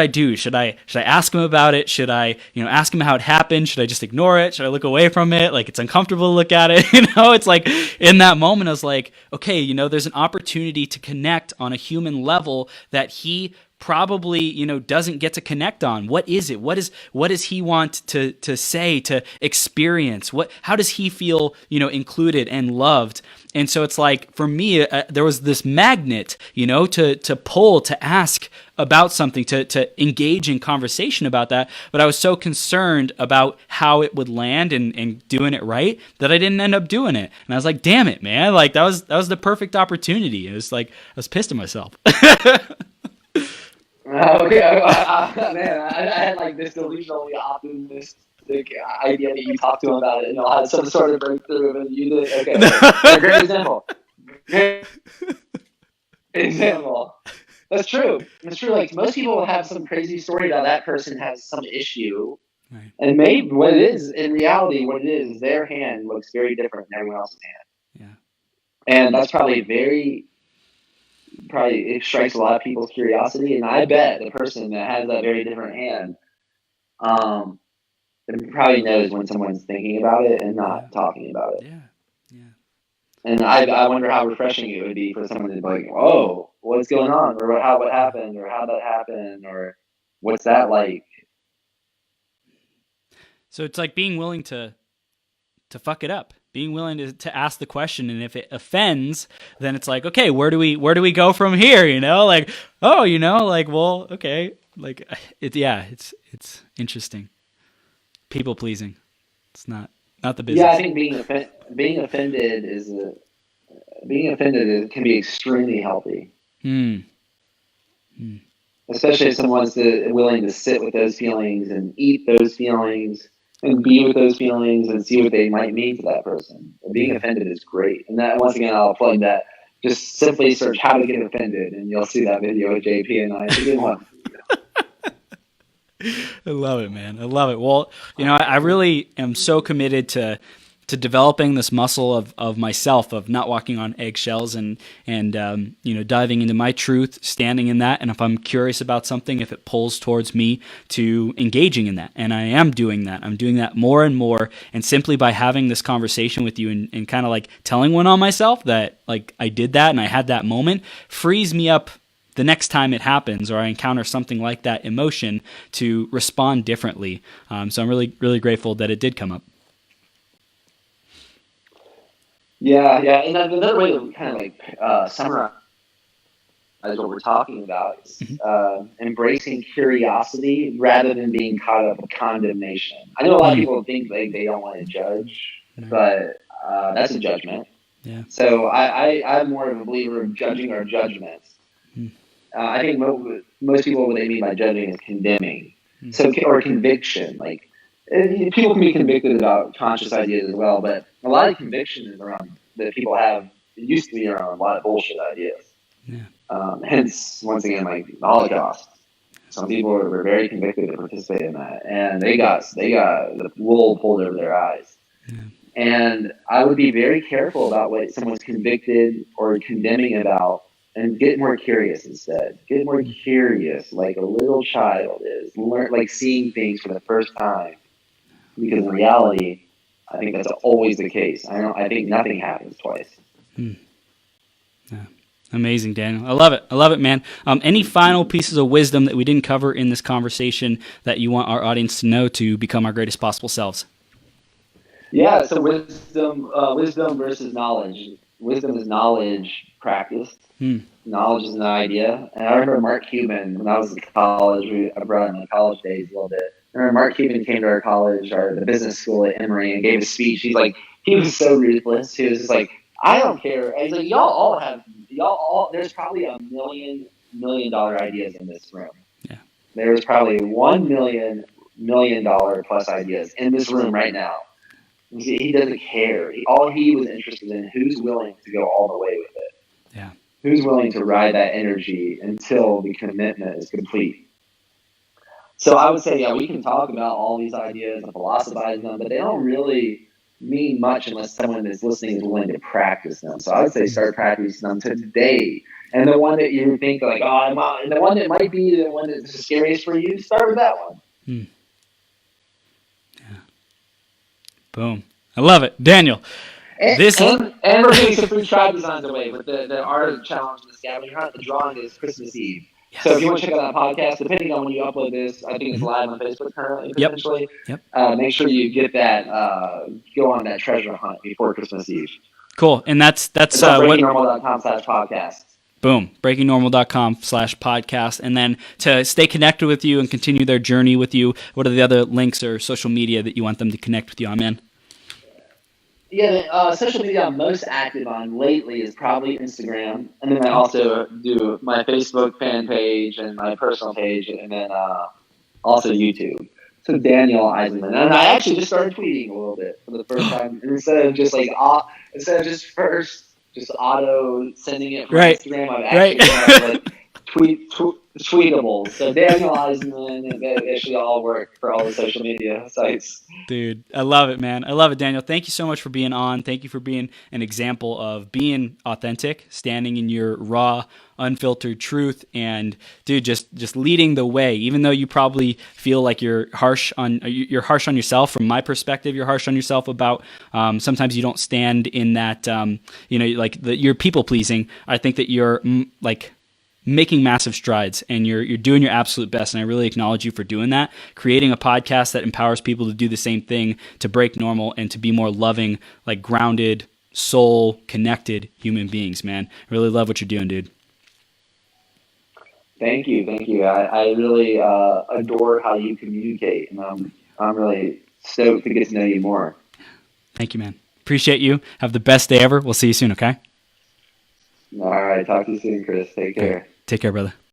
do? Should I ask him about it? Should I, ask him how it happened? Should I just ignore it? Should I look away from it? Like, it's uncomfortable to look at it. It's like in that moment, I was like, okay, there's an opportunity to connect on a human level that he probably doesn't get to connect on. What is it? What does he want to say, to experience? How does he feel included and loved? And so it's like, for me, there was this magnet to pull, to ask about something, to engage in conversation about that. But I was so concerned about how it would land and doing it right that I didn't end up doing it. And I was like, damn it, man. Like, that was the perfect opportunity. It was like, I was pissed at myself. Okay, man, I had like this delusionally optimistic idea that you talked to him about it, and you'll have some sort of breakthrough, and you did. Okay, great example. Great example. That's true. It's true. Like, most people will have some crazy story about that person has some issue, right. And maybe what it is in reality, what it is, their hand looks very different than everyone else's hand. Yeah, and that's probably it strikes a lot of people's curiosity, and I bet the person that has that very different hand probably knows when someone's thinking about it and not talking about it. Yeah. And I wonder how refreshing it would be for someone to be like, "Whoa, what's going on?" or what happened, or how that happened, or what's that like? So it's like being willing to fuck it up. Being willing to ask the question, and if it offends, then it's like, okay, where do we go from here? Like, oh, like, well, okay, like it's interesting. People pleasing, it's not the business. Yeah, I think being offended can be extremely healthy. Especially if someone's willing to sit with those feelings and eat those feelings and be with those feelings and see what they might mean to that person. And being offended is great. And that, once again, I'll plug that. Just simply search how to get offended, and you'll see that video of JP and I. It's a good one. I love it, man. I love it. Well, I really am so committed to developing this muscle of myself, of not walking on eggshells, and diving into my truth, standing in that. And if I'm curious about something, if it pulls towards me, to engaging in that. And I am doing that. I'm doing that more and more. And simply by having this conversation with you and kind of like telling one on myself that like I did that and I had that moment, frees me up the next time it happens or I encounter something like that emotion to respond differently. So I'm really, really grateful that it did come up. Yeah, and another way to kind of like summarize what we're talking about is embracing curiosity rather than being caught up in condemnation. I know a lot of people think like they don't want to judge, but that's a judgment. Yeah. So I'm more of a believer of judging our judgments. I think most people, what they mean by judging is condemning, or conviction. Like, people can be convicted about conscious ideas as well, but a lot of conviction is around that people have. It used to be around a lot of bullshit ideas. Yeah. Hence, once again, like the Holocaust. Some people were very convicted to participate in that, and they got the wool pulled over their eyes. Yeah. And I would be very careful about what someone's convicted or condemning about, and get more curious instead. Get more curious, like a little child is, like seeing things for the first time. Because in reality, I think that's always the case. I think nothing happens twice. Yeah. Amazing, Daniel. I love it. I love it, man. Any final pieces of wisdom that we didn't cover in this conversation that you want our audience to know to become our greatest possible selves? Yeah, so wisdom versus knowledge. Wisdom is knowledge practiced. Knowledge is an idea. And I remember Mark Cuban, when I was in college, I brought in my college days a little bit. I remember Mark Cuban came to our college, the business school at Emory, and gave a speech. He was so ruthless. He was just like, I don't care. And he's like, there's probably $1 million ideas in this room. Yeah. There's probably $1 million plus ideas in this room right now. He doesn't care. All he was interested in who's willing to go all the way with it. Yeah. Who's willing to ride that energy until the commitment is complete. So I would say, yeah, we can talk about all these ideas and philosophize them, but they don't really mean much unless someone that's listening is willing to practice them. So I would say start practicing them today. And the one that you think like, and the one that might be the one that's the scariest for you, start with that one. Yeah. Boom. I love it. Daniel. And we're giving some free tribe designs away with the art of the challenge and the scavenger hunt. The drawing is Christmas Eve. Yes. So if you want to check out that podcast, depending on when you upload this, I think it's live on Facebook currently, potentially. Yep. Make sure you get that, go on that treasure hunt before Christmas Eve. Cool. And that's breakingnormal.com/podcast. Boom. breakingnormal.com/podcast. And then to stay connected with you and continue their journey with you, what are the other links or social media that you want them to connect with you on, man? Yeah, social media I'm most active on lately is probably Instagram, and then I also do my Facebook fan page and my personal page, and then also YouTube. So Daniel Eisenman, and I actually just started tweeting a little bit for the first time instead of just auto sending it from Instagram. I've actually tweetables. So Daniel Eisenman, and they actually all work for all the social media sites. Dude, I love it, man. I love it, Daniel. Thank you so much for being on. Thank you for being an example of being authentic, standing in your raw, unfiltered truth, and dude, just leading the way. Even though you probably feel like you're harsh on yourself. From my perspective, you're harsh on yourself about sometimes you don't stand in that you're people pleasing. I think that you're making massive strides, and you're doing your absolute best, and I really acknowledge you for doing that, creating a podcast that empowers people to do the same thing, to break normal and to be more loving, like grounded, soul connected human beings, man. I really love what you're doing, dude. Thank you. I really adore how you communicate, and I'm really stoked to get to know you more. Thank you, man. Appreciate you. Have the best day ever. We'll see you soon, okay? All right. Talk to you soon, Chris. Take care. Take care, brother.